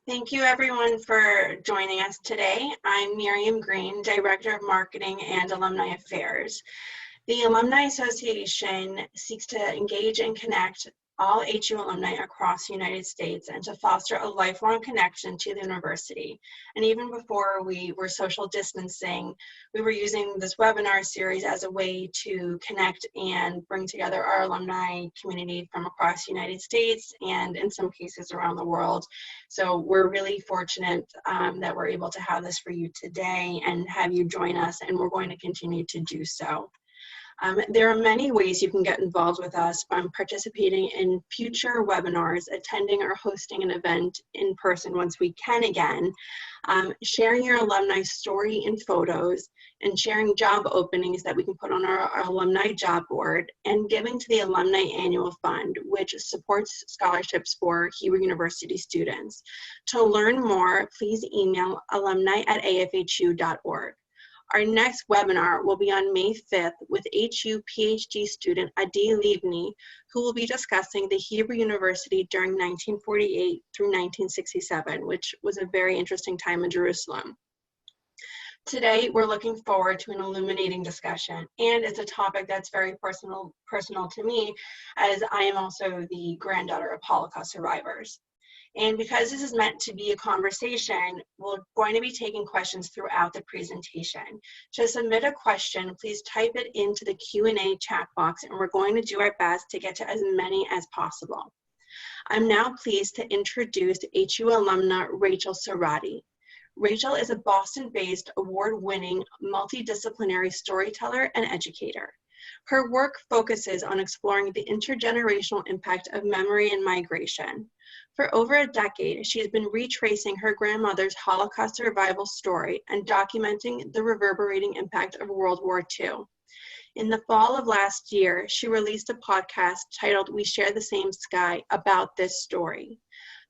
Thank you everyone for joining us today. I'm Miriam Green, Director of Marketing and Alumni Affairs. The Alumni Association seeks to engage and connect all HU alumni across the United States and to foster a lifelong connection to the university. And even before we were social distancing, we were using this webinar series as a way to connect and bring together our alumni community from across the United States and in some cases around the world. So we're really fortunate that we're able to have this for you today and have you join us, and we're going to continue to do so. There are many ways you can get involved with us, from participating in future webinars, attending or hosting an event in person once we can again, sharing your alumni story and photos, and sharing job openings that we can put on our alumni job board, and giving to the Alumni Annual Fund, which supports scholarships for Hebrew University students. To learn more, please email alumni@afhu.org. Our next webinar will be on May 5th with HU PhD student Adi Livni, who will be discussing the Hebrew University during 1948 through 1967, which was a very interesting time in Jerusalem. Today, we're looking forward to an illuminating discussion, and it's a topic that's very personal to me, as I am also the granddaughter of Holocaust survivors. And because this is meant to be a conversation, we're going to be taking questions throughout the presentation. To submit a question, please type it into the Q&A chat box, and we're going to do our best to get to as many as possible. I'm now pleased to introduce HU alumna Rachael Cerrotti. Rachael is a Boston-based, award-winning, multidisciplinary storyteller and educator. Her work focuses on exploring the intergenerational impact of memory and migration. For over a decade, she has been retracing her grandmother's Holocaust survival story and documenting the reverberating impact of World War II. In the fall of last year, she released a podcast titled "We Share the Same Sky" about this story.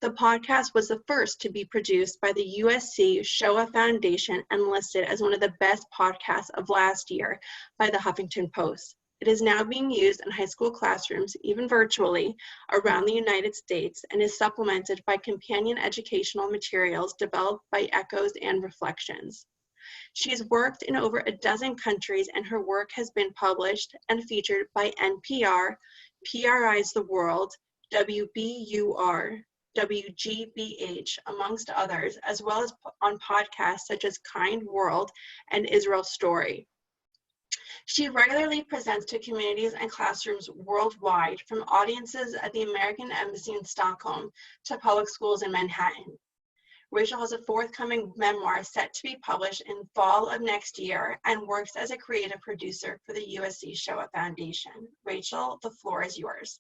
The podcast was the first to be produced by the USC Shoah Foundation and listed as one of the best podcasts of last year by the Huffington Post. It is now being used in high school classrooms, even virtually, around the United States, and is supplemented by companion educational materials developed by Echoes and Reflections. She has worked in over a dozen countries, and her work has been published and featured by NPR, PRI's The World, WBUR, WGBH, amongst others, as well as on podcasts such as Kind World and Israel Story. She regularly presents to communities and classrooms worldwide, from audiences at the American Embassy in Stockholm to public schools in Manhattan. Rachael has a forthcoming memoir set to be published in fall of next year and works as a creative producer for the USC Shoah Foundation. Rachael, the floor is yours.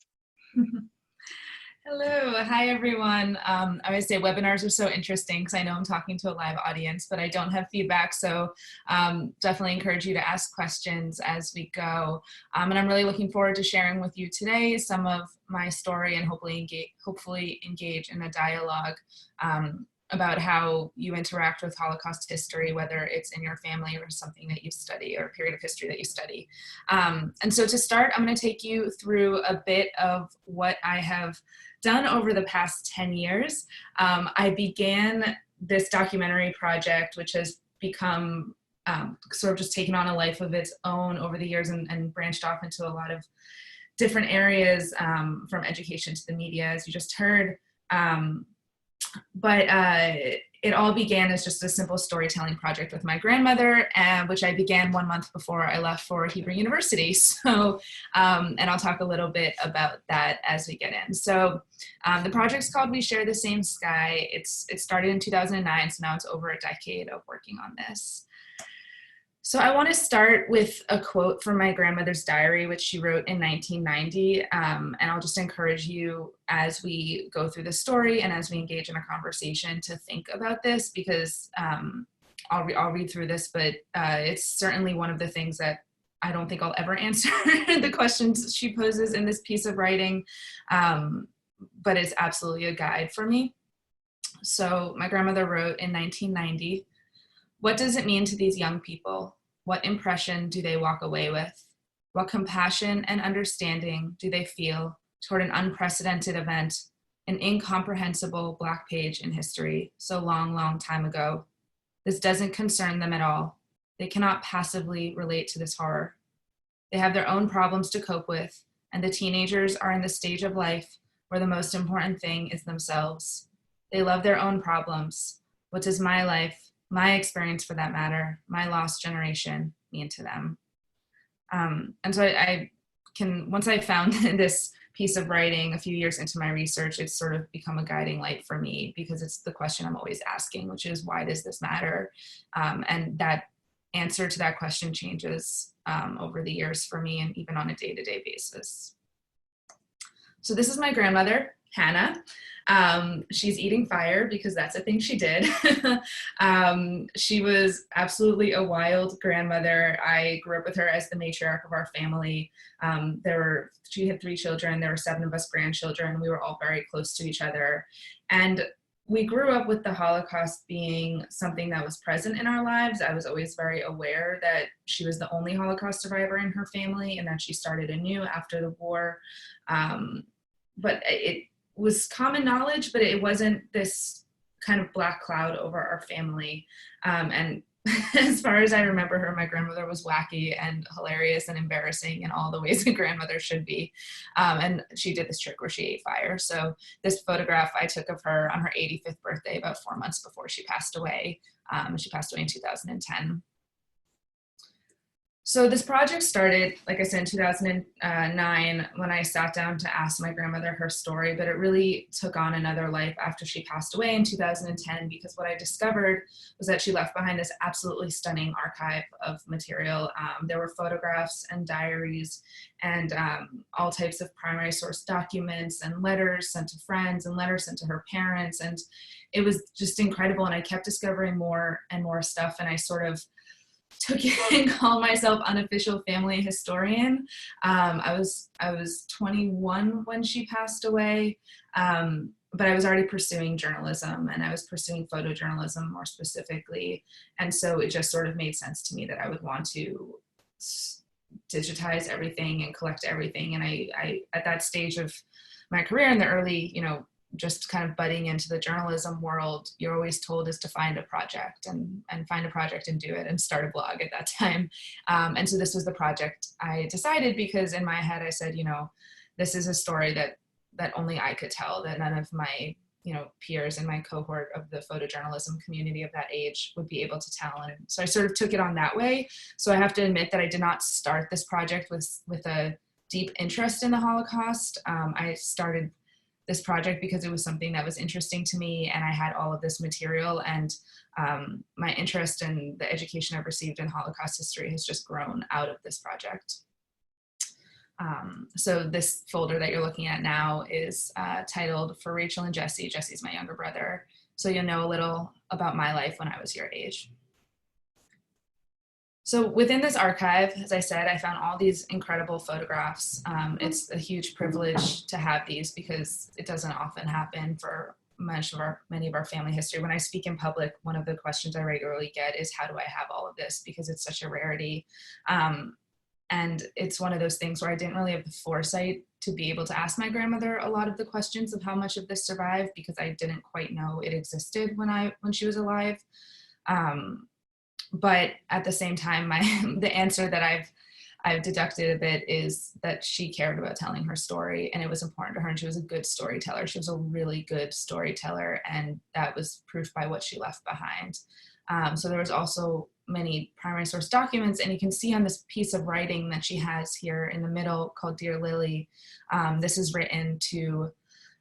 Hello, hi everyone. I always say webinars are so interesting because I know I'm talking to a live audience, but I don't have feedback, so definitely encourage you to ask questions as we go. And I'm really looking forward to sharing with you today some of my story and hopefully engage in a dialogue about how you interact with Holocaust history, whether it's in your family or something that you study or a period of history that you study. And so to start, I'm going to take you through a bit of what I have done over the past 10 years. I began this documentary project, which has become sort of just taken on a life of its own over the years and branched off into a lot of different areas, from education to the media, as you just heard. But it all began as just a simple storytelling project with my grandmother, which I began 1 month before I left for Hebrew University. So, and I'll talk a little bit about that as we get in. So the project's called "We Share the Same Sky." It started in 2009, so now it's over a decade of working on this. So I want to start with a quote from my grandmother's diary, which she wrote in 1990. And I'll just encourage you as we go through the story and as we engage in a conversation to think about this, because I'll read through this, but it's certainly one of the things that I don't think I'll ever answer the questions she poses in this piece of writing, but it's absolutely a guide for me. So my grandmother wrote in 1990, "What does it mean to these young people? What impression do they walk away with? What compassion and understanding do they feel toward an unprecedented event an incomprehensible black page in history so long, long time ago. This doesn't concern them at all. They cannot passively relate to this horror. They have their own problems to cope with, and the teenagers are in the stage of life where the most important thing is themselves. They love their own problems. What does my life, my experience for that matter, my lost generation mean to them? And so I can, once I found this piece of writing a few years into my research, it's sort of become a guiding light for me, because it's the question I'm always asking, which is, why does this matter? And that answer to that question changes over the years for me, and even on a day-to-day basis. So this is my grandmother, Hannah. She's eating fire because that's a thing she did. She was absolutely a wild grandmother. I grew up with her as the matriarch of our family. She had 3 children. There were 7 of us grandchildren. We were all very close to each other. And we grew up with the Holocaust being something that was present in our lives. I was always very aware that she was the only Holocaust survivor in her family, and that she started anew after the war. But it was common knowledge, but it wasn't this kind of black cloud over our family. And as far as I remember her, my grandmother was wacky and hilarious and embarrassing in all the ways a grandmother should be. And she did this trick where she ate fire. So this photograph I took of her on her 85th birthday, about 4 months before she passed away. She passed away in 2010. So this project started, like I said, in 2009, when I sat down to ask my grandmother her story, but it really took on another life after she passed away in 2010, because what I discovered was that she left behind this absolutely stunning archive of material. There were photographs and diaries and all types of primary source documents and letters sent to friends and letters sent to her parents. And it was just incredible. And I kept discovering more and more stuff. And I sort of took it and called myself unofficial family historian. I was 21 when she passed away, but I was already pursuing journalism, and I was pursuing photojournalism more specifically. And so it just sort of made sense to me that I would want to digitize everything and collect everything. And I at that stage of my career, in the early, just kind of budding into the journalism world, you're always told is to find a project and find a project and do it and start a blog at that time. And so this was the project I decided, because in my head I said, this is a story that only I could tell, that none of my, peers in my cohort of the photojournalism community of that age would be able to tell. And so I sort of took it on that way. So I have to admit that I did not start this project with a deep interest in the Holocaust. I started this project because it was something that was interesting to me, and I had all of this material, and my interest in the education I've received in Holocaust history has just grown out of this project. So this folder that you're looking at now is titled For Rachael and Jesse. Jesse's my younger brother. So you'll know a little about my life when I was your age. So within this archive, as I said, I found all these incredible photographs. It's a huge privilege to have these, because it doesn't often happen for many of our family history. When I speak in public, one of the questions I regularly get is, how do I have all of this? Because it's such a rarity. And it's one of those things where I didn't really have the foresight to be able to ask my grandmother a lot of the questions of how much of this survived, because I didn't quite know it existed when she was alive. But at the same time, the answer that I've deducted a bit is that she cared about telling her story, and it was important to her, and she was a good storyteller. She was a really good storyteller, and that was proof by what she left behind. So there was also many primary source documents, and you can see on this piece of writing that she has here in the middle called Dear Lily. This is written to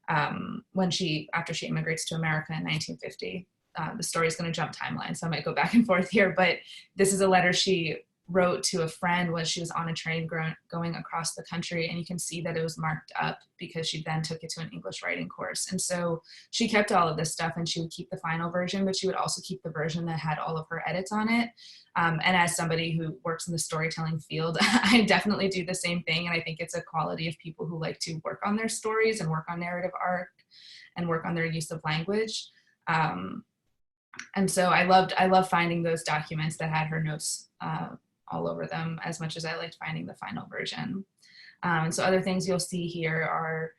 after she immigrates to America in 1950. The story is going to jump timeline, so I might go back and forth here, but this is a letter she wrote to a friend when she was on a train going across the country, and you can see that it was marked up because she then took it to an English writing course. And so she kept all of this stuff, and she would keep the final version, but she would also keep the version that had all of her edits on it. And as somebody who works in the storytelling field, I definitely do the same thing, and I think it's a quality of people who like to work on their stories and work on narrative arc and work on their use of language. And so I loved finding those documents that had her notes all over them, as much as I liked finding the final version. So other things you'll see here are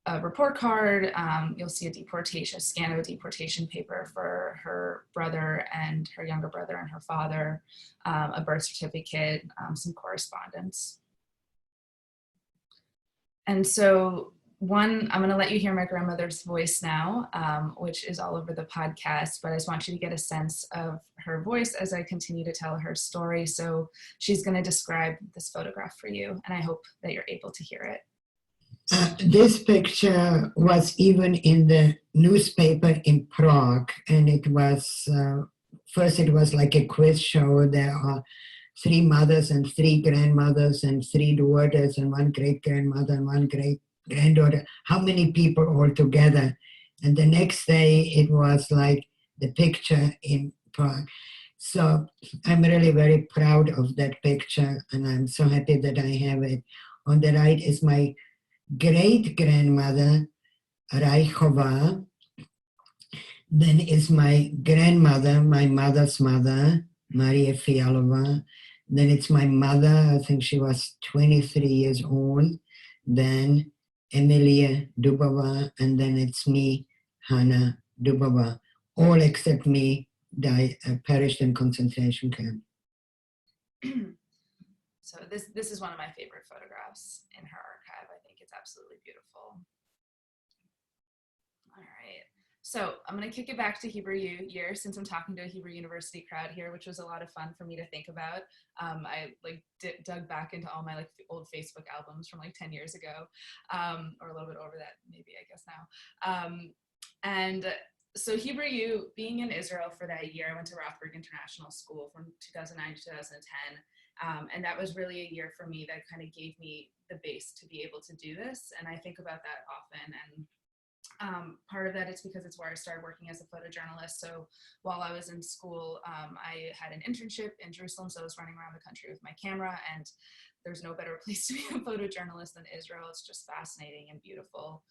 a report card. You'll see a scan of a deportation paper for her brother and her younger brother and her father, a birth certificate, some correspondence. And so I'm going to let you hear my grandmother's voice now, which is all over the podcast, but I just want you to get a sense of her voice as I continue to tell her story. So she's going to describe this photograph for you, and I hope that you're able to hear it. This picture was even in the newspaper in Prague, and it was, first it was like a quiz show. There are 3 mothers and 3 grandmothers and 3 daughters and 1 great-grandmother and 1 great-granddaughter. How many people all together? And the next day it was like the picture in Prague. So I'm really very proud of that picture, and I'm so happy that I have it. On the right is my great-grandmother, Rachael. Then is my grandmother, my mother's mother, Maria Fialova. Then it's my mother, I think she was 23 years old. Then Emilia Dubova, and then it's me, Hannah Dubova. All except me perished in concentration camp. So this is one of my favorite photographs in her archive. I think it's absolutely beautiful. All right. So I'm going to kick it back to Hebrew year since I'm talking to a Hebrew University crowd here, which was a lot of fun for me to think about. I dug back into all my old Facebook albums from 10 years ago, or a little bit over that, maybe, I guess now. And so Hebrew U, being in Israel for that year, I went to Rothberg International School from 2009 to 2010. And that was really a year for me that kind of gave me the base to be able to do this. And I think about that often. And part of that is because it's where I started working as a photojournalist. So while I was in school, I had an internship in Jerusalem. So I was running around the country with my camera, and there's no better place to be a photojournalist than Israel. It's just fascinating and beautiful.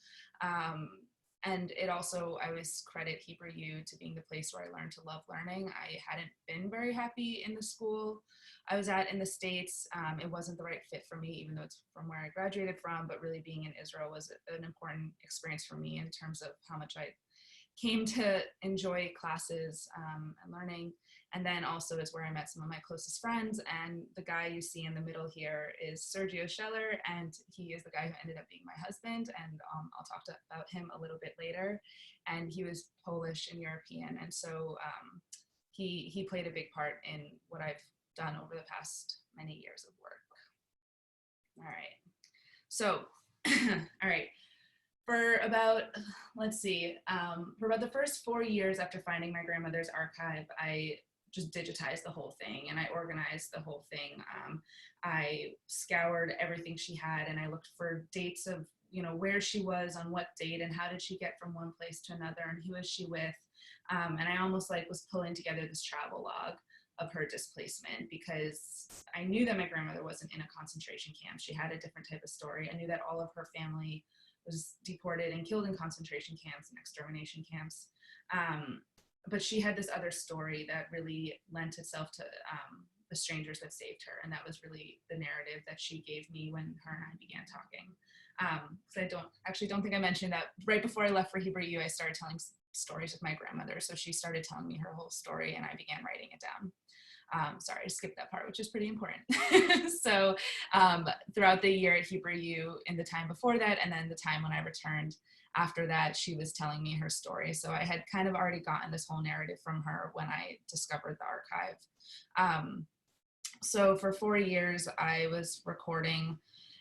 And it also, I always credit Hebrew U to being the place where I learned to love learning. I hadn't been very happy in the school I was at in the States. It wasn't the right fit for me, even though it's from where I graduated from, but really being in Israel was an important experience for me in terms of how much I came to enjoy classes and learning. And then also is where I met some of my closest friends. And the guy you see in the middle here is Sergio Scheller, and he is the guy who ended up being my husband. And I'll talk about him a little bit later. And he was Polish and European. And so he played a big part in what I've done over the past many years of work. All right. So, all right. For about, for about the first 4 years after finding my grandmother's archive, I just digitized the whole thing and I organized the whole thing. I scoured everything she had and I looked for dates of, where she was on what date and how did she get from one place to another and who was she with. And I almost was pulling together this travel log of her displacement because I knew that my grandmother wasn't in a concentration camp. She had a different type of story. I knew that all of her family was deported and killed in concentration camps and extermination camps. But she had this other story that really lent itself to the strangers that saved her. And that was really the narrative that she gave me when her and I began talking. So I don't think I mentioned that right before I left for Hebrew U, I started telling stories with my grandmother. So she started telling me her whole story and I began writing it down. Sorry, I skipped that part, which is pretty important. So throughout the year at Hebrew U, in the time before that, and then the time when I returned after that, she was telling me her story. So I had kind of already gotten this whole narrative from her when I discovered the archive. So for 4 years, I was recording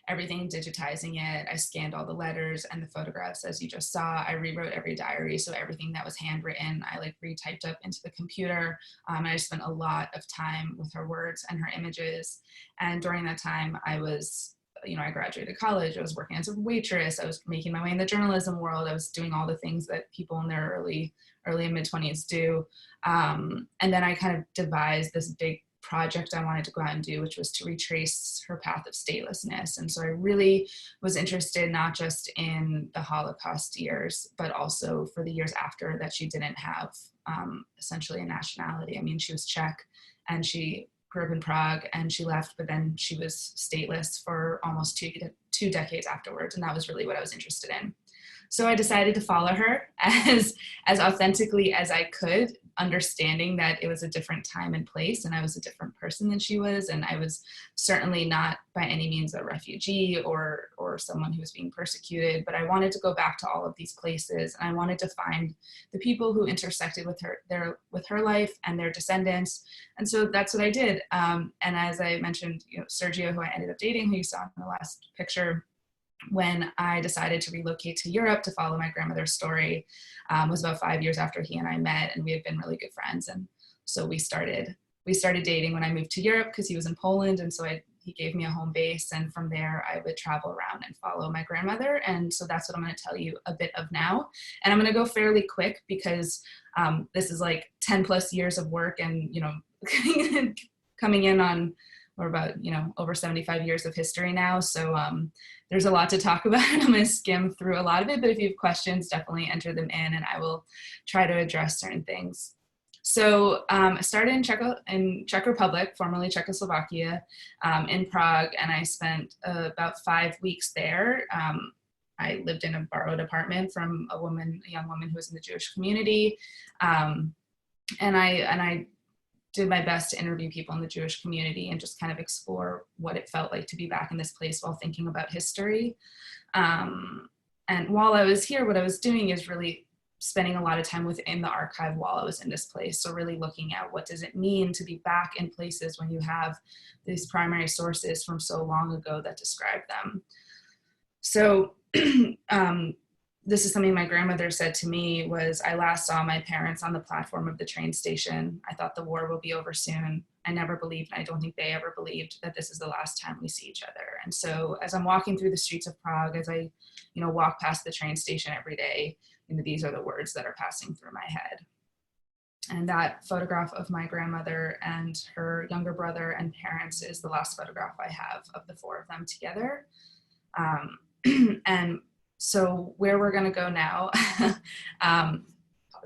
everything, digitizing it. I scanned all the letters and the photographs, as you just saw. I rewrote every diary, so everything that was handwritten, I retyped up into the computer. I spent a lot of time with her words and her images. And during that time, I was, I graduated college. I was working as a waitress. I was making my way in the journalism world. I was doing all the things that people in their early and mid-20s do. And then I kind of devised this big project I wanted to go out and do, which was to retrace her path of statelessness. And so I really was interested not just in the Holocaust years, but also for the years after that she didn't have essentially a nationality. I mean, she was Czech and she grew up in Prague and she left, but then she was stateless for almost two decades afterwards. And that was really what I was interested in. So I decided to follow her as authentically as I could, understanding that it was a different time and place, and I was a different person than she was, and I was certainly not by any means a refugee or someone who was being persecuted, but I wanted to go back to all of these places, and I wanted to find the people who intersected with her life and their descendants, and so that's what I did. And as I mentioned, Sergio, who I ended up dating, who you saw in the last picture, when I decided to relocate to Europe to follow my grandmother's story, was about 5 years after he and I met, and we had been really good friends. And so we started dating when I moved to Europe because he was in Poland. And so he gave me a home base. And from there, I would travel around and follow my grandmother. And so that's what I'm going to tell you a bit of now. And I'm going to go fairly quick because this is like 10 plus years of work and, coming in on, we're about, over 75 years of history now. So there's a lot to talk about. I'm going to skim through a lot of it, but if you have questions, definitely enter them in and I will try to address certain things. So I started in Czech Republic, formerly Czechoslovakia, in Prague, and I spent about 5 weeks there. I lived in a borrowed apartment from a young woman who was in the Jewish community. And I did my best to interview people in the Jewish community and just kind of explore what it felt like to be back in this place while thinking about history. And while I was here, what I was doing is really spending a lot of time within the archive while I was in this place. So really looking at what does it mean to be back in places when you have these primary sources from so long ago that describe them. So this is something my grandmother said to me was, I last saw my parents on the platform of the train station. I thought the war will be over soon. I never believed, and I don't think they ever believed, that this is the last time we see each other. And so as I'm walking through the streets of Prague, as I, walk past the train station every day, these are the words that are passing through my head. And that photograph of my grandmother and her younger brother and parents is the last photograph I have of the four of them together. And so where we're going to go now, pause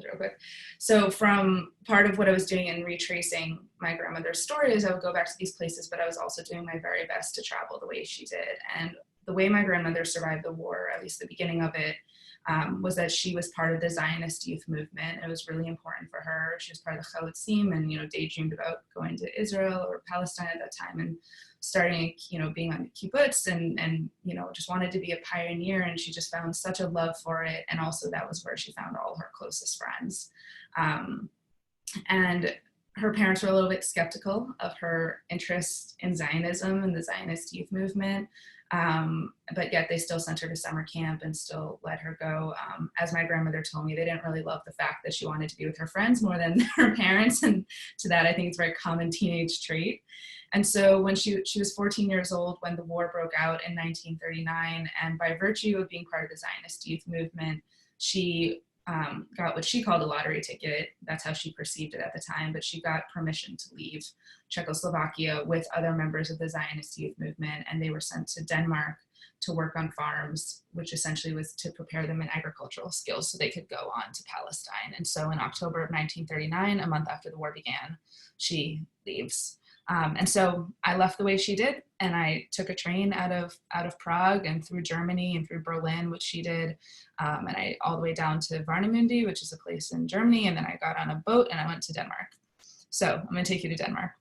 real quick. So from part of what I was doing in retracing my grandmother's story is I would go back to these places, but I was also doing my very best to travel the way she did. And the way my grandmother survived the war, at least the beginning of it, was that she was part of the Zionist youth movement. It was really important for her. She was part of the Chalutzim and, daydreamed about going to Israel or Palestine at that time and starting, being on the kibbutz and just wanted to be a pioneer. And she just found such a love for it. And also that was where she found all her closest friends. And her parents were a little bit skeptical of her interest in Zionism and the Zionist youth movement. But yet they still sent her to summer camp and still let her go. As my grandmother told me, they didn't really love the fact that she wanted to be with her friends more than her parents. And to that, I think it's a very common teenage trait. And so when she was 14 years old, when the war broke out in 1939, and by virtue of being part of the Zionist youth movement, she got what she called a lottery ticket. That's how she perceived it at the time, but she got permission to leave Czechoslovakia with other members of the Zionist youth movement, and they were sent to Denmark to work on farms, which essentially was to prepare them in agricultural skills so they could go on to Palestine. And so in October of 1939, a month after the war began, she leaves. And so I left the way she did, and I took a train out of Prague and through Germany and through Berlin, which she did, and I all the way down to Warnemünde, which is a place in Germany, and then I got on a boat and I went to Denmark. So I'm going to take you to Denmark.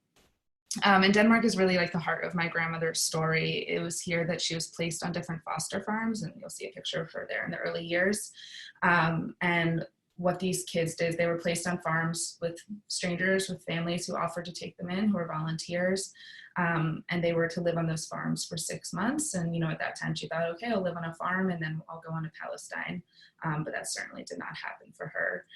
And Denmark is really like the heart of my grandmother's story. It was here that she was placed on different foster farms, and you'll see a picture of her there in the early years. And what these kids did, they were placed on farms with strangers, with families who offered to take them in, who were volunteers. And they were to live on those farms for 6 months. And, at that time she thought, okay, I'll live on a farm and then I'll go on to Palestine. But that certainly did not happen for her.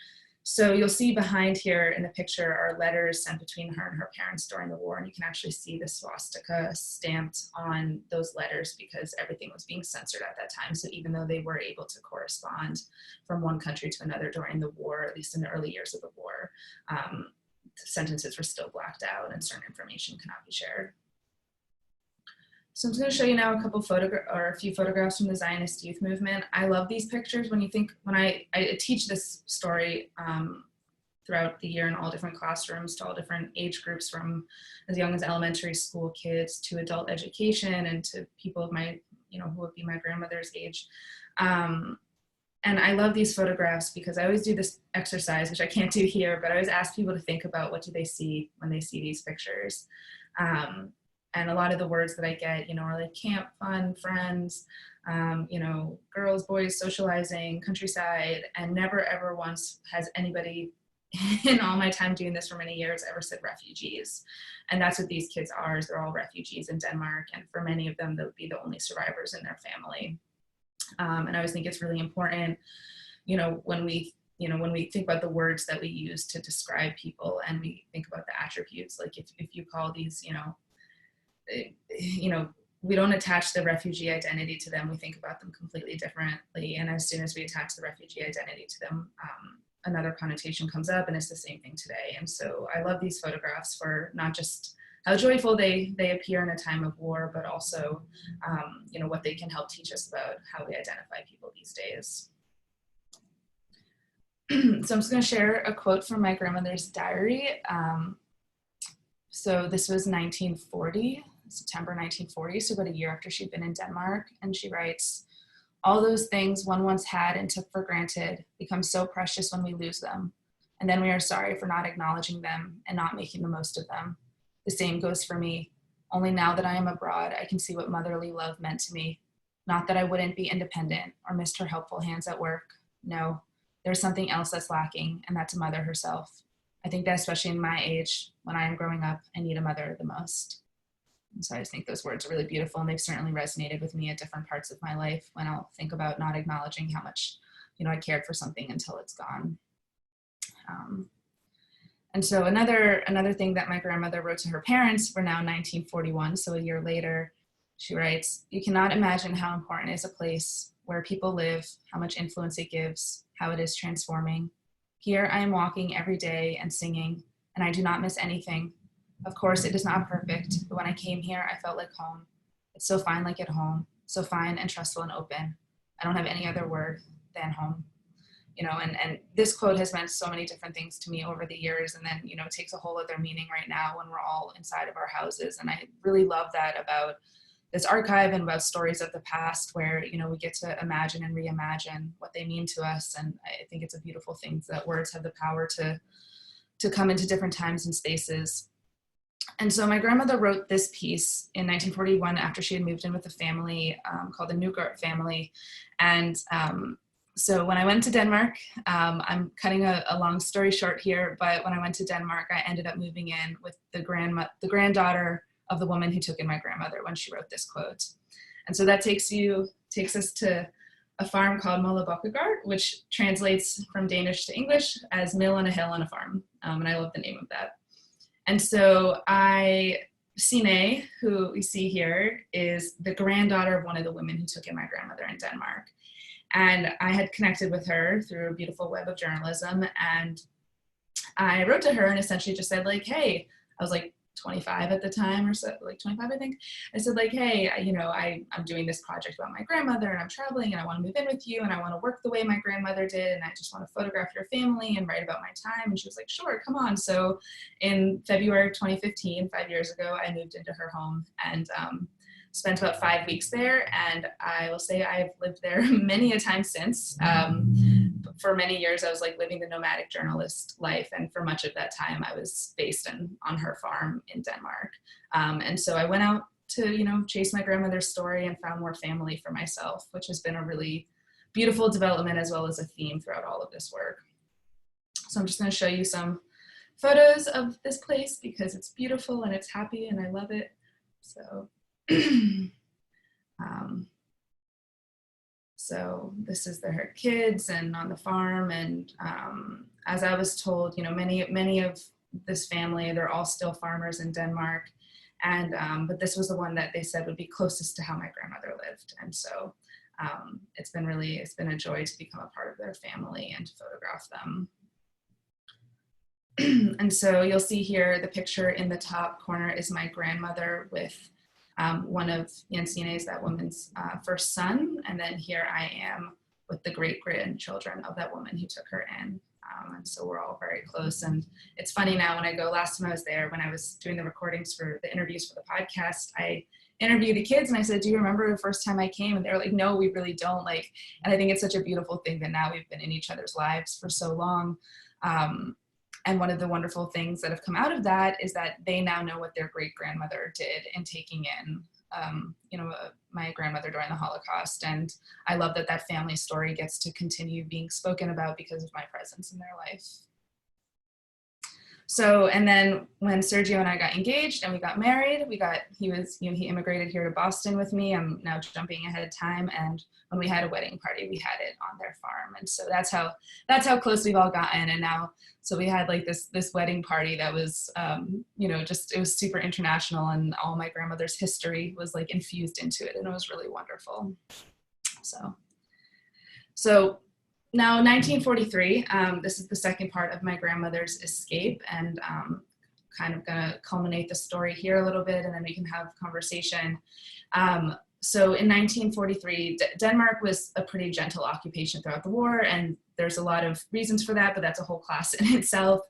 So you'll see behind here in the picture are letters sent between her and her parents during the war. And you can actually see the swastika stamped on those letters because everything was being censored at that time. So even though they were able to correspond from one country to another during the war, at least in the early years of the war, sentences were still blacked out and certain information cannot be shared. So I'm just going to show you now a few photographs from the Zionist youth movement. I love these pictures. When I teach this story throughout the year in all different classrooms to all different age groups, from as young as elementary school kids to adult education and to people of my, who would be my grandmother's age. And I love these photographs because I always do this exercise, which I can't do here, but I always ask people to think about what do they see when they see these pictures. And a lot of the words that I get, are like camp, fun, friends, girls, boys, socializing, countryside, and never ever once has anybody in all my time doing this for many years ever said refugees. And that's what these kids are, is they're all refugees in Denmark. And for many of them, they would be the only survivors in their family. And I always think it's really important, when we think about the words that we use to describe people, and we think about the attributes, like if you call these, we don't attach the refugee identity to them. We think about them completely differently. And as soon as we attach the refugee identity to them, another connotation comes up, and it's the same thing today. And so I love these photographs for not just how joyful they appear in a time of war, but also, what they can help teach us about how we identify people these days. So I'm just going to share a quote from my grandmother's diary. So this was 1940, September 1940, so about a year after she'd been in Denmark. And she writes, "All those things one once had and took for granted become so precious when we lose them. And then we are sorry for not acknowledging them and not making the most of them. The same goes for me. Only now that I am abroad, I can see what motherly love meant to me. Not that I wouldn't be independent or missed her helpful hands at work. No, there's something else that's lacking, and that's a mother herself. I think that especially in my age, when I am growing up, I need a mother the most." And so I just think those words are really beautiful, and they've certainly resonated with me at different parts of my life when I'll think about not acknowledging how much, I cared for something until it's gone. And so another thing that my grandmother wrote to her parents, we're now 1941, so a year later, she writes, "You cannot imagine how important is a place where people live, how much influence it gives, how it is transforming. Here I am walking every day and singing, and I do not miss anything. Of course, it is not perfect, but when I came here, I felt like home. It's so fine like at home, so fine and trustful and open. I don't have any other word than home." And this quote has meant so many different things to me over the years. And then, it takes a whole other meaning right now when we're all inside of our houses. And I really love that about this archive and about stories of the past where, we get to imagine and reimagine what they mean to us. And I think it's a beautiful thing that words have the power to come into different times and spaces. And so my grandmother wrote this piece in 1941 after she had moved in with a family called the Newgart family. And so when I went to Denmark, I'm cutting a long story short here, but when I went to Denmark, I ended up moving in with the granddaughter of the woman who took in my grandmother when she wrote this quote. And so that takes us to a farm called Mollebokkegaard, which translates from Danish to English as mill on a hill on a farm. And I love the name of that. And so Signe, who we see here, is the granddaughter of one of the women who took in my grandmother in Denmark. And I had connected with her through a beautiful web of journalism. And I wrote to her and essentially just said, like, hey, I was like 25 at the time, or so, like 25, I think. I said, like, hey, I'm doing this project about my grandmother, and I'm traveling, and I want to move in with you, and I want to work the way my grandmother did, and I just want to photograph your family and write about my time. And she was like, sure, come on. So in February of 2015, 5 years ago, I moved into her home and spent about 5 weeks there. And I will say I've lived there many a time since. For many years, I was like living the nomadic journalist life. And for much of that time, I was based on her farm in Denmark. And so I went out to, chase my grandmother's story and found more family for myself, which has been a really beautiful development as well as a theme throughout all of this work. So I'm just going to show you some photos of this place because it's beautiful and it's happy and I love it. So so this is her kids and on the farm, and as I was told, many of this family, they're all still farmers in Denmark, and but this was the one that they said would be closest to how my grandmother lived. And so it's been a joy to become a part of their family and to photograph them. And so you'll see here the picture in the top corner is my grandmother with one of Jensine's, that woman's first son. And then here I am with the great-grandchildren of that woman who took her in. And so we're all very close. And it's funny now when I go, last time I was there, when I was doing the recordings for the interviews for the podcast, I interview the kids, and I said, do you remember the first time I came? And they were like, no, we really don't. Like, and I think it's such a beautiful thing that now we've been in each other's lives for so long. And one of the wonderful things that have come out of that is that they now know what their great grandmother did in taking in, my grandmother during the Holocaust. And I love that that family story gets to continue being spoken about because of my presence in their life. So, and then when Sergio and I got engaged and we got married, he immigrated here to Boston with me. I'm now jumping ahead of time. And when we had a wedding party, we had it on their farm. And so that's how close we've all gotten. And now, so we had like this wedding party that was, it was super international, and all my grandmother's history was like infused into it. And it was really wonderful. So now, 1943, this is the second part of my grandmother's escape, and kind of gonna culminate the story here a little bit, and then we can have conversation. So in 1943, Denmark was a pretty gentle occupation throughout the war, and there's a lot of reasons for that, but that's a whole class in itself.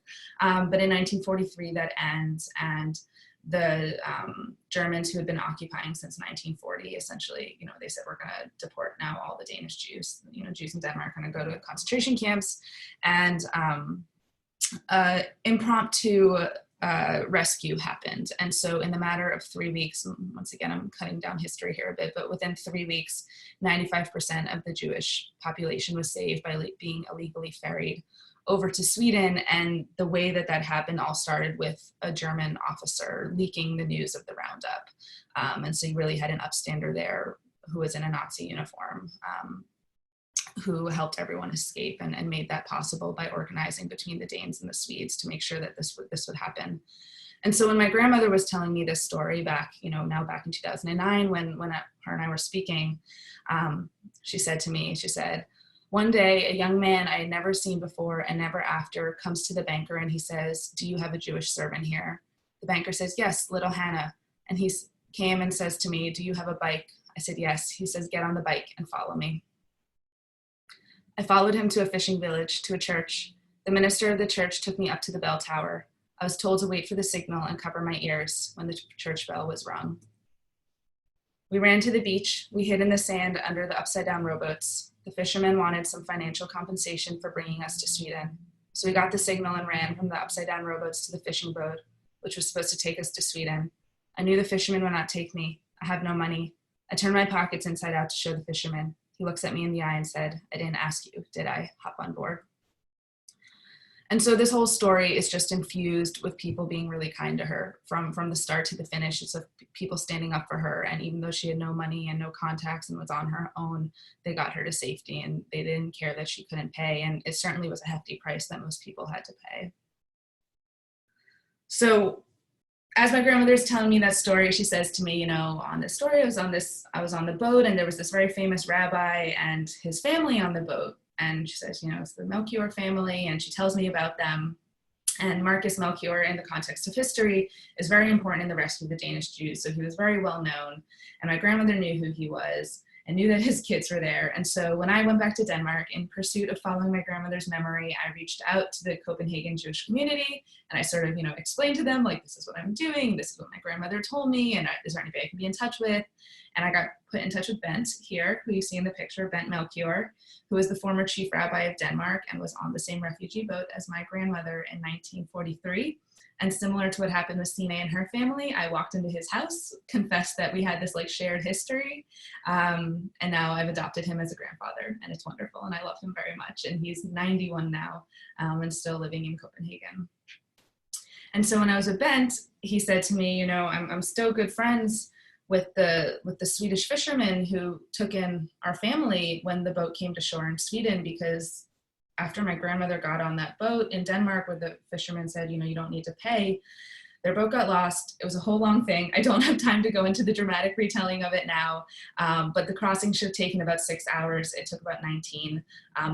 But in 1943, that ends, and the Germans, who had been occupying since 1940, essentially, they said, we're going to deport now all the Danish Jews. Jews in Denmark are going to go to concentration camps, and impromptu rescue happened. And so in the matter of 3 weeks, once again, I'm cutting down history here a bit, but within 3 weeks, 95% of the Jewish population was saved by being illegally ferried over to Sweden. And the way that happened all started with a German officer leaking the news of the roundup. And so you really had an upstander there who was in a Nazi uniform, who helped everyone escape and made that possible by organizing between the Danes and the Swedes to make sure that this would happen. And so when my grandmother was telling me this story back, now back in 2009, when her and I were speaking, she said to me, one day, a young man I had never seen before and never after comes to the banker and he says, do you have a Jewish servant here? The banker says, yes, little Hannah. And he came and says to me, do you have a bike? I said, yes. He says, get on the bike and follow me. I followed him to a fishing village, to a church. The minister of the church took me up to the bell tower. I was told to wait for the signal and cover my ears when the church bell was rung. We ran to the beach. We hid in the sand under the upside-down rowboats. The fishermen wanted some financial compensation for bringing us to Sweden. So we got the signal and ran from the upside-down rowboats to the fishing boat, which was supposed to take us to Sweden. I knew the fisherman would not take me. I have no money. I turned my pockets inside out to show the fisherman. He looks at me in the eye and said, I didn't ask you, did I? Hop on board. And so this whole story is just infused with people being really kind to her from the start to the finish. It's of people standing up for her. And even though she had no money and no contacts and was on her own, they got her to safety, and they didn't care that she couldn't pay. And it certainly was a hefty price that most people had to pay. So as my grandmother's telling me that story, she says to me, on this story, I was on the boat, and there was this very famous rabbi and his family on the boat. And she says, it's the Melchior family, and she tells me about them. And Marcus Melchior, in the context of history, is very important in the rescue of the Danish Jews. So he was very well known, and my grandmother knew who he was and knew that his kids were there. And so when I went back to Denmark in pursuit of following my grandmother's memory, I reached out to the Copenhagen Jewish community, and I sort of, explained to them, like, this is what I'm doing, this is what my grandmother told me, and is there anybody I can be in touch with? And I got put in touch with Bent here, who you see in the picture, Bent Melchior, who was the former chief rabbi of Denmark and was on the same refugee boat as my grandmother in 1943. And similar to what happened with Sine and her family, I walked into his house, confessed that we had this shared history, and now I've adopted him as a grandfather, and it's wonderful, and I love him very much. And he's 91 now, and still living in Copenhagen. And so when I was with Bent, he said to me, I'm still good friends with the Swedish fishermen who took in our family when the boat came to shore in Sweden, because after my grandmother got on that boat in Denmark, where the fishermen said, you don't need to pay, their boat got lost. It was a whole long thing. I don't have time to go into the dramatic retelling of it now, but the crossing should have taken about 6 hours. It took about 19.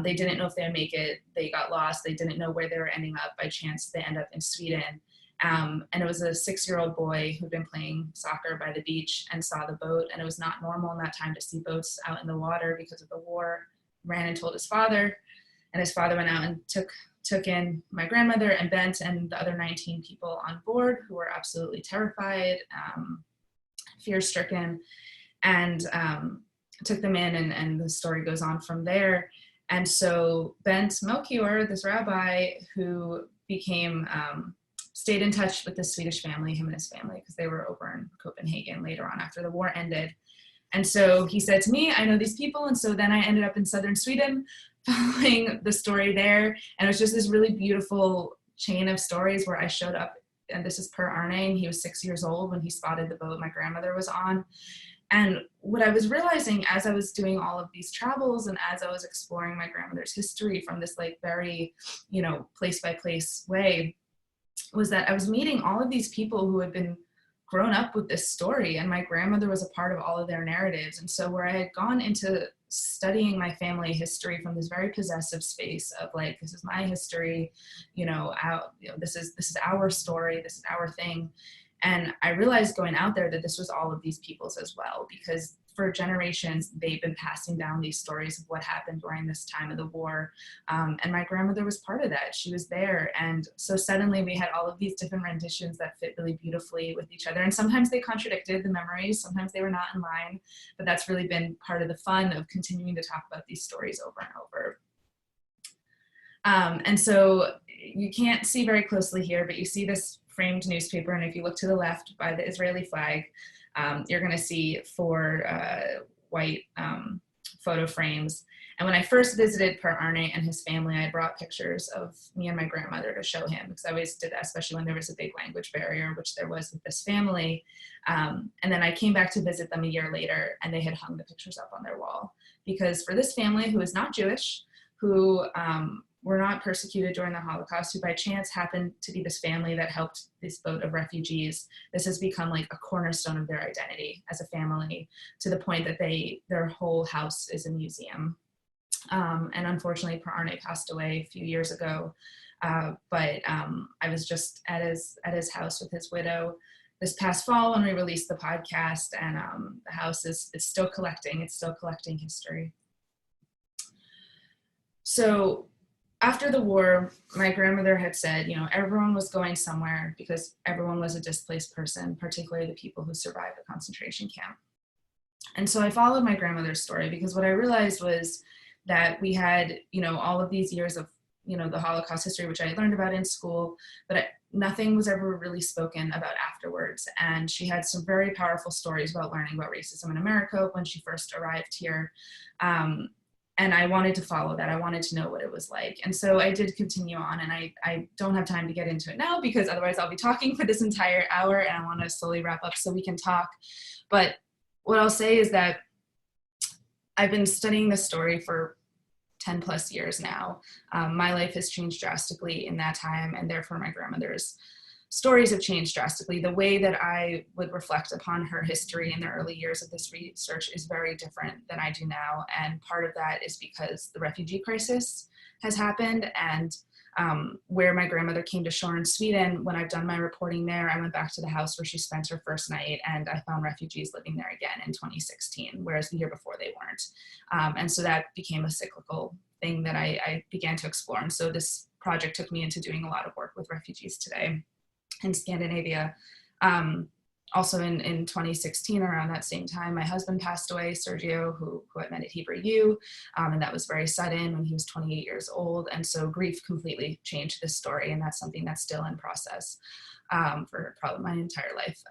They didn't know if they would make it. They got lost. They didn't know where they were ending up. By chance, they end up in Sweden. And it was a 6-year-old boy who'd been playing soccer by the beach and saw the boat. And it was not normal in that time to see boats out in the water because of the war. Ran and told his father. And his father went out and took in my grandmother and Bent and the other 19 people on board, who were absolutely terrified. fear-stricken, and took them in, and the story goes on from there. And so Bent Melchior, this rabbi who became, stayed in touch with the Swedish family, him and his family, because they were over in Copenhagen later on after the war ended. And so he said to me, I know these people. And so then I ended up in southern Sweden following the story there. And it was just this really beautiful chain of stories where I showed up, and this is per Arne, and he was 6 years old when he spotted the boat my grandmother was on. And what I was realizing as I was doing all of these travels and as I was exploring my grandmother's history from this like very, you know, place by place way, was that I was meeting all of these people who had been grown up with this story, and my grandmother was a part of all of their narratives. And so where I had gone into studying my family history from this very possessive space of like, this is my history, this is our story, this is our thing. And I realized going out there that this was all of these people's as well, because for generations, they've been passing down these stories of what happened during this time of the war. And my grandmother was part of that. She was there. And so suddenly we had all of these different renditions that fit really beautifully with each other. And sometimes they contradicted the memories. Sometimes they were not in line. But that's really been part of the fun of continuing to talk about these stories over and over. And so you can't see very closely here, but you see this framed newspaper. And if you look to the left by the Israeli flag, you're going to see 4 white photo frames. And when I first visited Per Arne and his family, I brought pictures of me and my grandmother to show him, because I always did that, especially when there was a big language barrier, which there was with this family. And then I came back to visit them a year later, and they had hung the pictures up on their wall. Because for this family, who is not Jewish, who were not persecuted during the Holocaust, who by chance happened to be this family that helped this boat of refugees, this has become like a cornerstone of their identity as a family, to the point that their whole house is a museum. And unfortunately, Per Arne passed away a few years ago, but I was just at his house with his widow this past fall when we released the podcast, and the house is still collecting. It's still collecting history. So after the war, my grandmother had said, everyone was going somewhere because everyone was a displaced person, particularly the people who survived the concentration camp. And so I followed my grandmother's story, because what I realized was that we had, all of these years of, the Holocaust history, which I had learned about in school, but nothing was ever really spoken about afterwards. And she had some very powerful stories about learning about racism in America when she first arrived here. And I wanted to follow that. I wanted to know what it was like. And so I did continue on, and I don't have time to get into it now, because otherwise I'll be talking for this entire hour, and I want to slowly wrap up so we can talk. But what I'll say is that I've been studying this story for 10 plus years now. My life has changed drastically in that time, and therefore my grandmother's stories have changed drastically. The way that I would reflect upon her history in the early years of this research is very different than I do now. And part of that is because the refugee crisis has happened, and where my grandmother came to shore in Sweden, when I've done my reporting there, I went back to the house where she spent her first night, and I found refugees living there again in 2016, whereas the year before they weren't. And so that became a cyclical thing that I began to explore. And so this project took me into doing a lot of work with refugees today in Scandinavia. Also in 2016, around that same time, my husband passed away, Sergio, who I met at Hebrew U, and that was very sudden when he was 28 years old. And so grief completely changed this story, and that's something that's still in process for probably my entire life.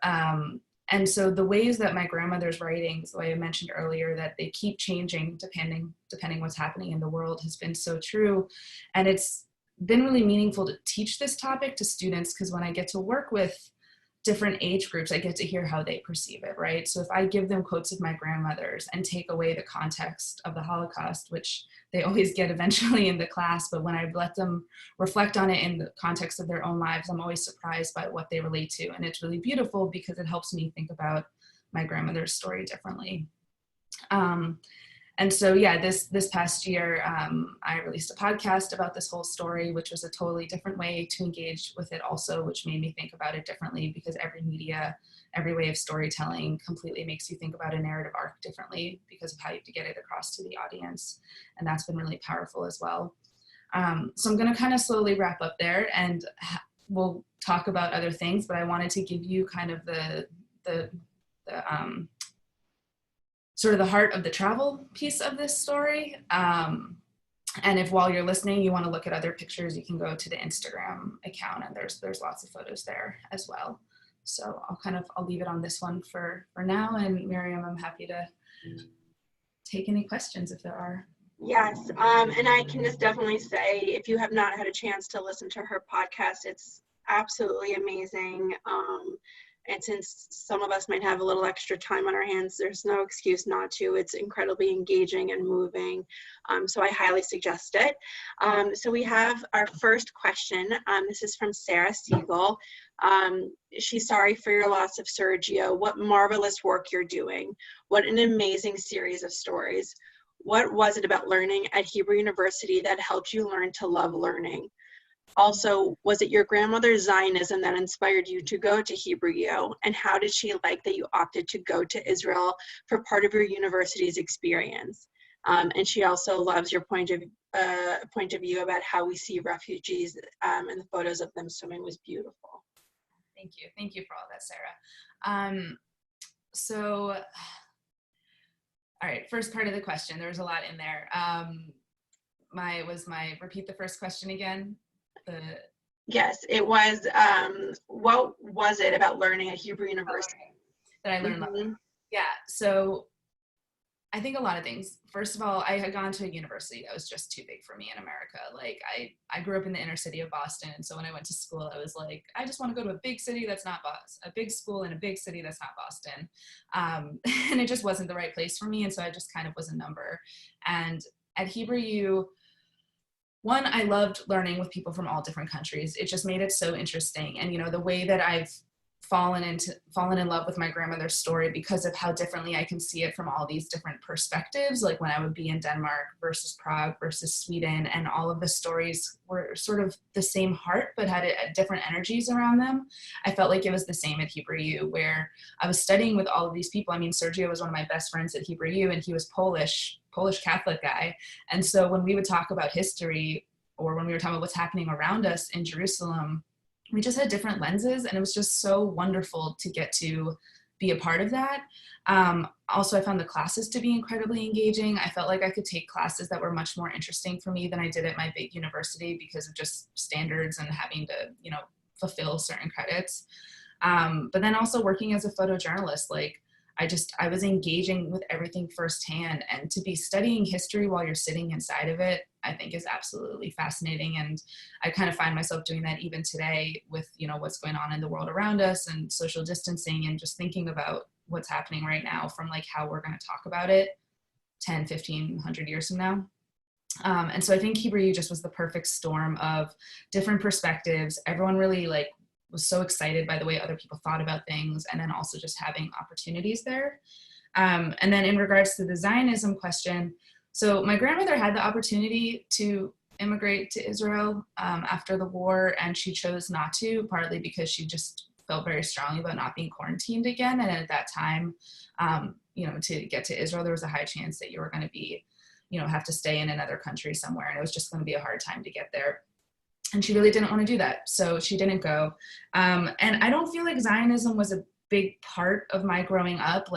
And so the ways that my grandmother's writings, the way I mentioned earlier, that they keep changing depending what's happening in the world, has been so true. And it's been really meaningful to teach this topic to students, because when I get to work with different age groups, I get to hear how they perceive it, right? So if I give them quotes of my grandmother's and take away the context of the Holocaust, which they always get eventually in the class, but when I let them reflect on it in the context of their own lives, I'm always surprised by what they relate to. And it's really beautiful, because it helps me think about my grandmother's story differently. And so, yeah, this past year, I released a podcast about this whole story, which was a totally different way to engage with it also, which made me think about it differently, because every media, every way of storytelling completely makes you think about a narrative arc differently because of how you have to get it across to the audience. And that's been really powerful as well. So I'm going to kind of slowly wrap up there, and we'll talk about other things, but I wanted to give you kind of the sort of the heart of the travel piece of this story. And if while you're listening, you want to look at other pictures, you can go to the Instagram account, and there's lots of photos there as well. So I'll leave it on this one for now. And Miriam, I'm happy to take any questions if there are. Yes, and I can just definitely say, if you have not had a chance to listen to her podcast, it's absolutely amazing. And since some of us might have a little extra time on our hands, there's no excuse not to. It's incredibly engaging and moving. So I highly suggest it. So we have our first question. This is from Sarah Siegel. She's sorry for your loss of Sergio. What marvelous work you're doing. What an amazing series of stories. What was it about learning at Hebrew University that helped you learn to love learning? Also, was it your grandmother's Zionism that inspired you to go to Hebrew U? And how did she like that you opted to go to Israel for part of your university's experience? And she also loves your point of view about how we see refugees, and the photos of them swimming was beautiful. Thank you. Thank you for all that, Sarah. So, all right, first part of the question, there was a lot in there. Repeat the first question again? Yes, it was, what was it about learning at Hebrew University? That I learned. Yeah, so I think a lot of things. First of all, I had gone to a university that was just too big for me in America. Like I grew up in the inner city of Boston. And so when I went to school, I was like, I just want to go to a big city that's not Boston, a big school in a big city that's not Boston. And it just wasn't the right place for me. And so I just kind of was a number. And at Hebrew U, one, I loved learning with people from all different countries. It just made it so interesting. And, the way that I've fallen in love with my grandmother's story because of how differently I can see it from all these different perspectives, like when I would be in Denmark versus Prague versus Sweden, and all of the stories were sort of the same heart, but had different energies around them. I felt like it was the same at Hebrew U, where I was studying with all of these people. I mean, Sergio was one of my best friends at Hebrew U, and he was Polish Catholic guy. And so when we would talk about history, or when we were talking about what's happening around us in Jerusalem, we just had different lenses, and it was just so wonderful to get to be a part of that. Also, I found the classes to be incredibly engaging. I felt like I could take classes that were much more interesting for me than I did at my big university because of just standards and having to, fulfill certain credits. But then also working as a photojournalist, I was engaging with everything firsthand, and to be studying history while you're sitting inside of it, I think is absolutely fascinating. And I kind of find myself doing that even today with, what's going on in the world around us and social distancing, and just thinking about what's happening right now from how we're going to talk about it 10, 15, 100 years from now. And so I think Hebrew U just was the perfect storm of different perspectives. Everyone really was so excited by the way other people thought about things, and then also just having opportunities there. And then in regards to the Zionism question, so my grandmother had the opportunity to immigrate to Israel after the war, and she chose not to, partly because she just felt very strongly about not being quarantined again. And at that time, to get to Israel, there was a high chance that you were going to be, have to stay in another country somewhere, and it was just going to be a hard time to get there. And she really didn't want to do that, so she didn't go. And I don't feel like Zionism was a big part of my growing up.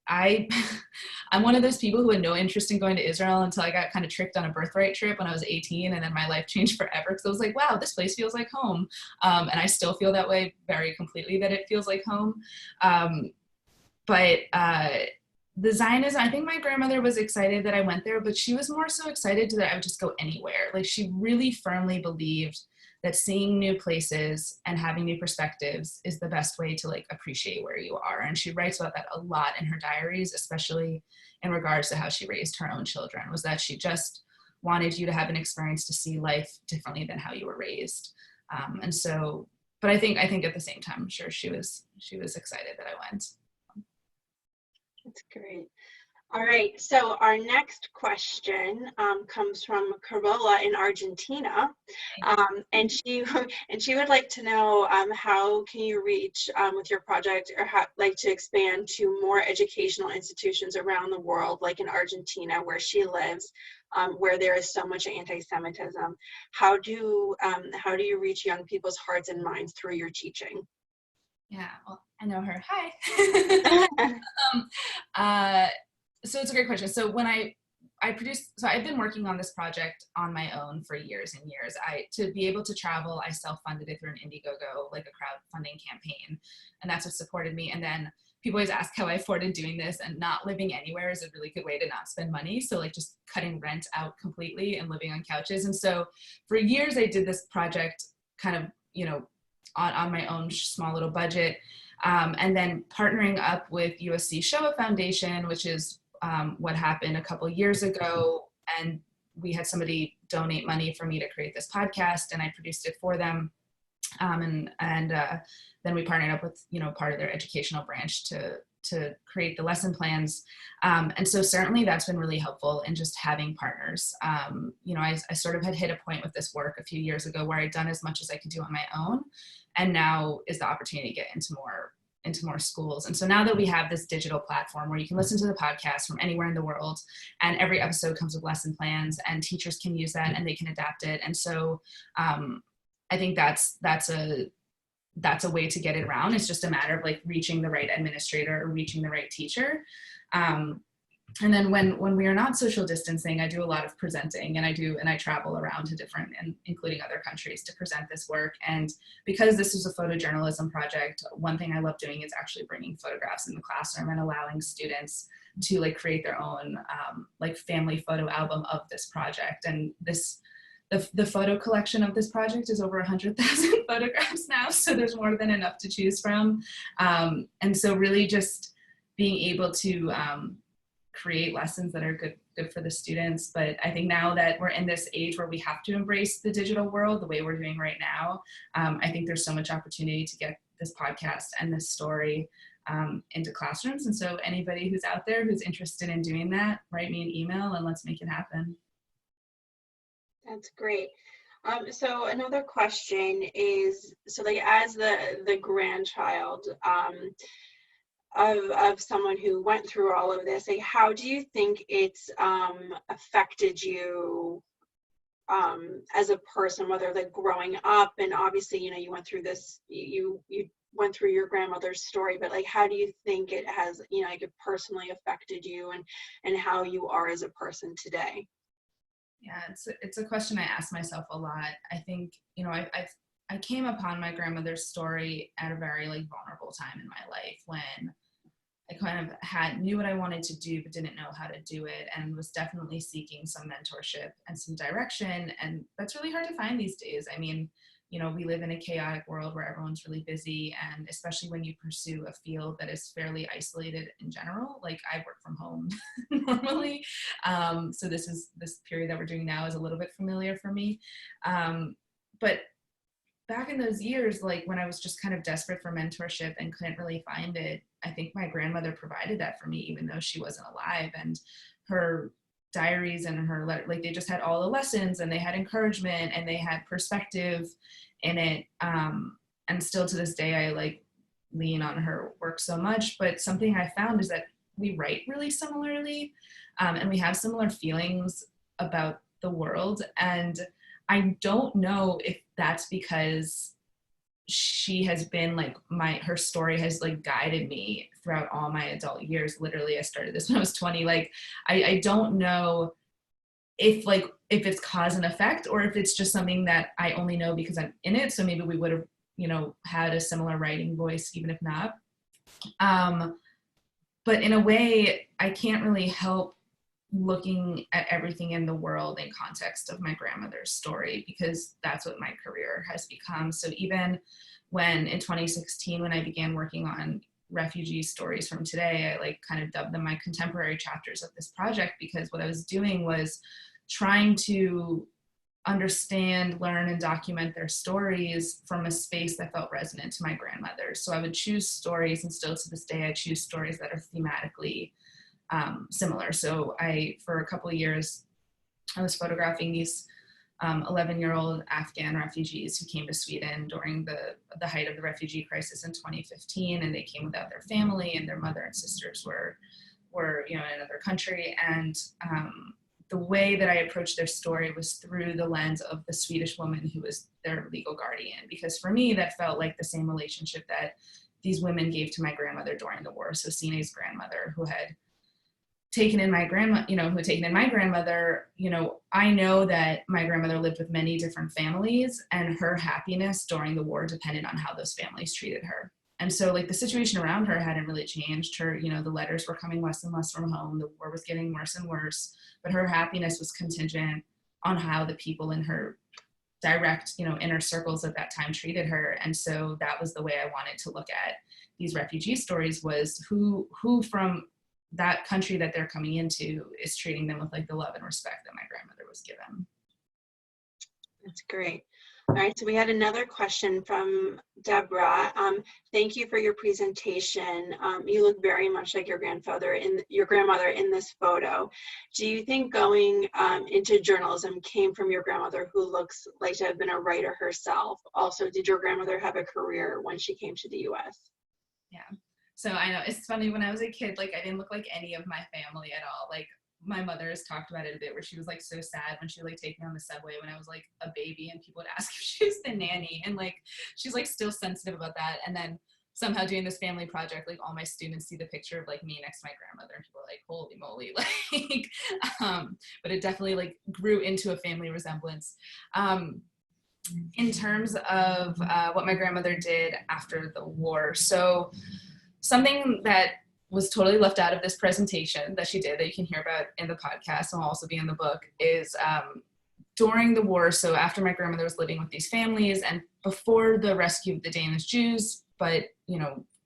I'm one of those people who had no interest in going to Israel until I got kind of tricked on a birthright trip when I was 18, and then my life changed forever because I was like, wow, this place feels like home. And I still feel that way very completely, that it feels like home. But the Zionism, I think my grandmother was excited that I went there, but she was more so excited that I would just go anywhere. She really firmly believed that seeing new places and having new perspectives is the best way to appreciate where you are. And she writes about that a lot in her diaries, especially in regards to how she raised her own children, was that she just wanted you to have an experience to see life differently than how you were raised. And so, but I think at the same time, I'm sure she was excited that I went. That's great. All right, so our next question comes from Carola in Argentina, and she would like to know how can you reach with your project, or how to expand to more educational institutions around the world, like in Argentina where she lives, where there is so much anti-Semitism. How do you reach young people's hearts and minds through your teaching? Yeah, well, I know her. Hi. So it's a great question. So when I produced, so I've been working on this project on my own for years and years. To be able to travel, I self-funded it through an Indiegogo, like a crowdfunding campaign, and that's what supported me. And then people always ask how I afforded doing this, and not living anywhere is a really good way to not spend money. So like just cutting rent out completely and living on couches. And so for years I did this project kind of, on my own small little budget. And then partnering up with USC Shoah Foundation, which is what happened a couple years ago. And we had somebody donate money for me to create this podcast, and I produced it for them. And then we partnered up with, part of their educational branch to create the lesson plans. And so certainly that's been really helpful in just having partners. I sort of had hit a point with this work a few years ago where I'd done as much as I could do on my own. And now is the opportunity to get into more schools. And so now that we have this digital platform where you can listen to the podcast from anywhere in the world, and every episode comes with lesson plans, and teachers can use that and they can adapt it. And so I think that's a way to get it around. It's just a matter of like reaching the right administrator or reaching the right teacher. And then when we are not social distancing, I do a lot of presenting, and I travel around to different, and including other countries, to present this work. And because this is a photojournalism project, one thing I love doing is actually bringing photographs in the classroom and allowing students to like create their own like family photo album of this project. And the photo collection of this project is over 100,000 photographs now, so there's more than enough to choose from. And so really just being able to create lessons that are good for the students. But I think now that we're in this age where we have to embrace the digital world the way we're doing right now, I think there's so much opportunity to get this podcast and this story into classrooms. And so anybody who's out there who's interested in doing that, write me an email and let's make it happen. That's great. So another question is, so like as the grandchild of someone who went through all of this, like how do you think it's affected you as a person, whether like growing up, and obviously you went through this, you went through your grandmother's story, but like how do you think it has like it personally affected you and how you are as a person today? Yeah, it's a question I ask myself a lot. I think I came upon my grandmother's story at a very like vulnerable time in my life, when I kind of knew what I wanted to do, but didn't know how to do it, and was definitely seeking some mentorship and some direction. And that's really hard to find these days. I mean, we live in a chaotic world where everyone's really busy, and especially when you pursue a field that is fairly isolated in general. Like I work from home normally. So this period that we're doing now is a little bit familiar for me. But back in those years, like when I was just kind of desperate for mentorship and couldn't really find it, I think my grandmother provided that for me, even though she wasn't alive. And her diaries and her letter, like they just had all the lessons, and they had encouragement, and they had perspective in it. And still to this day, I like lean on her work so much. But something I found is that we write really similarly, and we have similar feelings about the world. And I don't know if that's because she has been like her story has like guided me throughout all my adult years. Literally, I started this when I was 20. Like, I don't know if it's cause and effect, or if it's just something that I only know because I'm in it. So maybe we would have, had a similar writing voice, even if not. But in a way, I can't really help looking at everything in the world in context of my grandmother's story, because that's what my career has become. So even when in 2016, when I began working on refugee stories from today, I like kind of dubbed them my contemporary chapters of this project, because what I was doing was trying to understand, learn, and document their stories from a space that felt resonant to my grandmother. So I would choose stories, and still to this day, I choose stories that are thematically similar. So for a couple of years, I was photographing these 11-year-old Afghan refugees who came to Sweden during the height of the refugee crisis in 2015, and they came without their family, and their mother and sisters were in another country. And the way that I approached their story was through the lens of the Swedish woman who was their legal guardian, because for me, that felt like the same relationship that these women gave to my grandmother during the war. So Sine's grandmother, who had taken in my grandmother, I know that my grandmother lived with many different families, and her happiness during the war depended on how those families treated her. And so like the situation around her hadn't really changed. Her, the letters were coming less and less from home. The war was getting worse and worse, but her happiness was contingent on how the people in her direct, inner circles at that time treated her. And so that was the way I wanted to look at these refugee stories, was who from that country that they're coming into is treating them with like the love and respect that my grandmother was given. That's great. All right, so we had another question from Deborah. Thank you for your presentation. You look very much like your grandmother in this photo. Do you think going into journalism came from your grandmother, who looks like to have been a writer herself? Also, did your grandmother have a career when she came to the US? Yeah. So I know it's funny, when I was a kid, like I didn't look like any of my family at all. Like my mother has talked about it a bit, where she was like so sad when she would like take me on the subway when I was like a baby, and people would ask if she was the nanny, and like she's like still sensitive about that. And then somehow doing this family project, like all my students see the picture of like me next to my grandmother, and people are like, holy moly, like but it definitely like grew into a family resemblance. In terms of what my grandmother did after the war, so something that was totally left out of this presentation that she did, that you can hear about in the podcast and will also be in the book, is during the war. So after my grandmother was living with these families, and before the rescue of the Danish Jews, but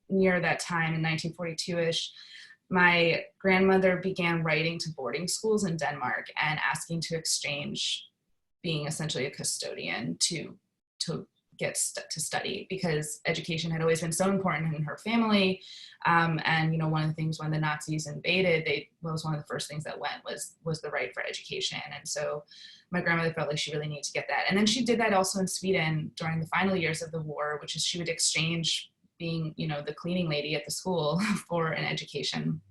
near that time in 1942-ish, my grandmother began writing to boarding schools in Denmark and asking to exchange being essentially a custodian to get to study, because education had always been so important in her family. And one of the things when the Nazis invaded, was one of the first things that went was the right for education. And so my grandmother felt like she really needed to get that. And then she did that also in Sweden during the final years of the war, which is she would exchange being, the cleaning lady at the school for an education.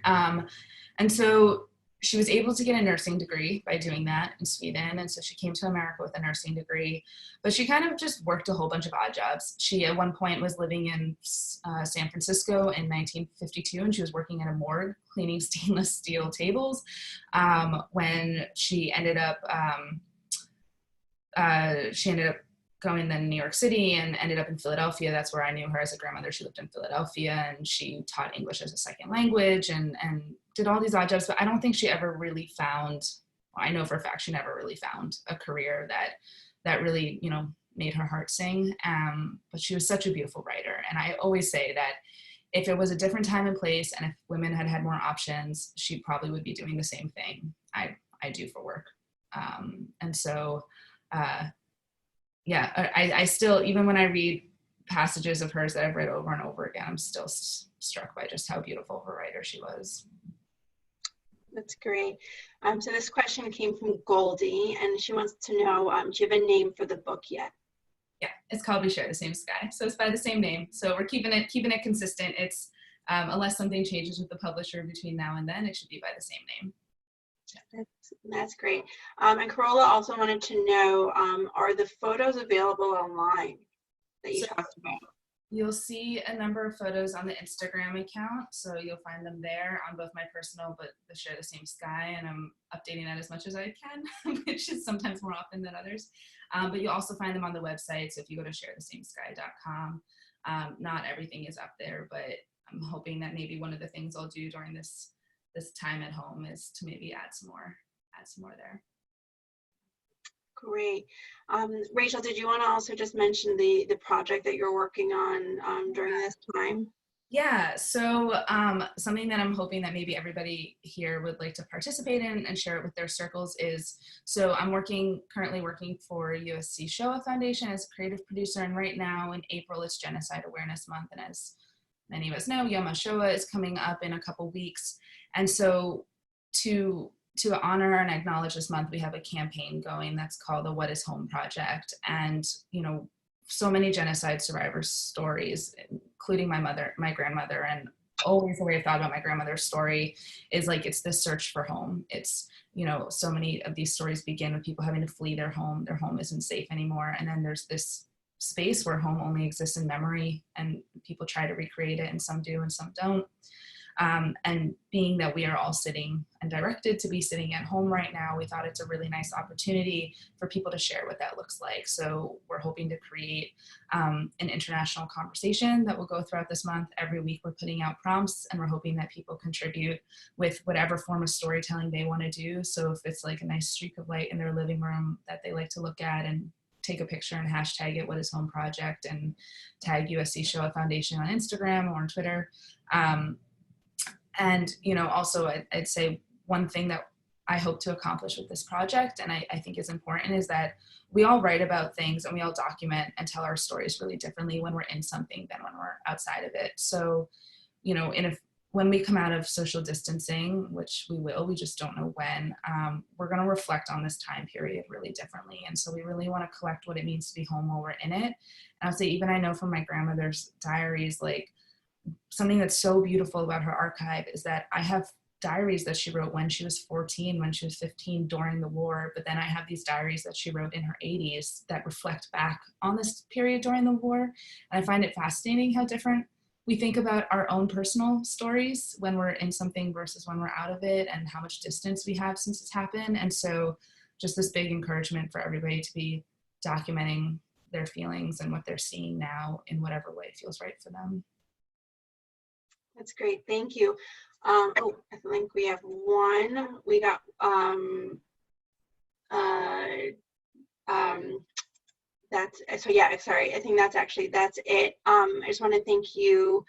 And so she was able to get a nursing degree by doing that in Sweden. And so she came to America with a nursing degree, but she kind of just worked a whole bunch of odd jobs. She at one point was living in San Francisco in 1952, and she was working at a morgue cleaning stainless steel tables. When she ended up going then to New York City and ended up in Philadelphia. That's where I knew her as a grandmother. She lived in Philadelphia, and she taught English as a second language and did all these odd jobs, but I don't think she ever really found, I know for a fact she never really found a career that really, made her heart sing. But she was such a beautiful writer. And I always say that if it was a different time and place, and if women had had more options, she probably would be doing the same thing I do for work. And so, I still, even when I read passages of hers that I've read over and over again, I'm still struck by just how beautiful of a writer she was. That's great. So this question came from Goldie, and she wants to know, do you have a name for the book yet? Yeah, it's called We Share the Same Sky. So it's by the same name. So we're keeping it consistent. It's unless something changes with the publisher between now and then, it should be by the same name. That's great. And Carola also wanted to know, are the photos available online that you talked about? You'll see a number of photos on the Instagram account. So you'll find them there on both my personal, but the Share the Same Sky, and I'm updating that as much as I can, which is sometimes more often than others. But you'll also find them on the website. So if you go to sharethesamesky.com, not everything is up there, but I'm hoping that maybe one of the things I'll do during this time at home is to maybe add some more there. Great. Rachel, did you want to also just mention the project that you're working on during this time? Yeah, so something that I'm hoping that maybe everybody here would like to participate in and share it with their circles is, so I'm currently working for USC Shoah Foundation as a creative producer, and right now in April it's Genocide Awareness Month, and as many of us know, Yom Hashoah is coming up in a couple weeks. And so to honor and acknowledge this month, we have a campaign going that's called the What is Home Project. And, so many genocide survivors' stories, including my grandmother, and always the way I thought about my grandmother's story is like, it's this search for home. It's, so many of these stories begin with people having to flee their home isn't safe anymore. And then there's this space where home only exists in memory, and people try to recreate it, and some do and some don't. And being that we are all sitting and directed to be sitting at home right now, we thought it's a really nice opportunity for people to share what that looks like. So we're hoping to create an international conversation that will go throughout this month. Every week we're putting out prompts, and we're hoping that people contribute with whatever form of storytelling they want to do. So if it's like a nice streak of light in their living room that they like to look at, and take a picture and hashtag it What Is Home Project, and tag USC Shoah Foundation on Instagram or on Twitter. And, you know, also I'd say one thing that I hope to accomplish with this project, and I think is important, is that we all write about things and we all document and tell our stories really differently when we're in something than when we're outside of it. So, you know, when we come out of social distancing, which we will, we just don't know when, we're going to reflect on this time period really differently. And so we really want to collect what it means to be home while we're in it. And I'll say, even I know from my grandmother's diaries, like, something that's so beautiful about her archive is that I have diaries that she wrote when she was 14, when she was 15, during the war. But then I have these diaries that she wrote in her 80s that reflect back on this period during the war. And I find it fascinating how different we think about our own personal stories when we're in something versus when we're out of it, and how much distance we have since it's happened. And so just this big encouragement for everybody to be documenting their feelings and what they're seeing now in whatever way feels right for them. That's great. Thank you. Oh, I think we have one. We got that's, so yeah, sorry. I think that's it. I just want to thank you,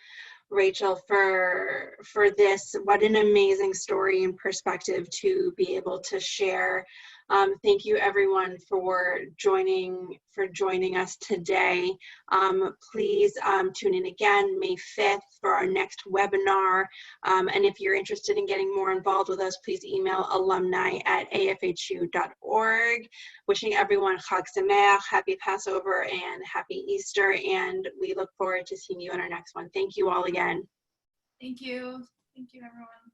Rachel, for this. What an amazing story and perspective to be able to share. Thank you, everyone, for joining us today. Please tune in again May 5th for our next webinar. And if you're interested in getting more involved with us, please email alumni@afhu.org. Wishing everyone Chag Sameach, happy Passover and happy Easter, and we look forward to seeing you in our next one. Thank you all again. Thank you. Thank you, everyone.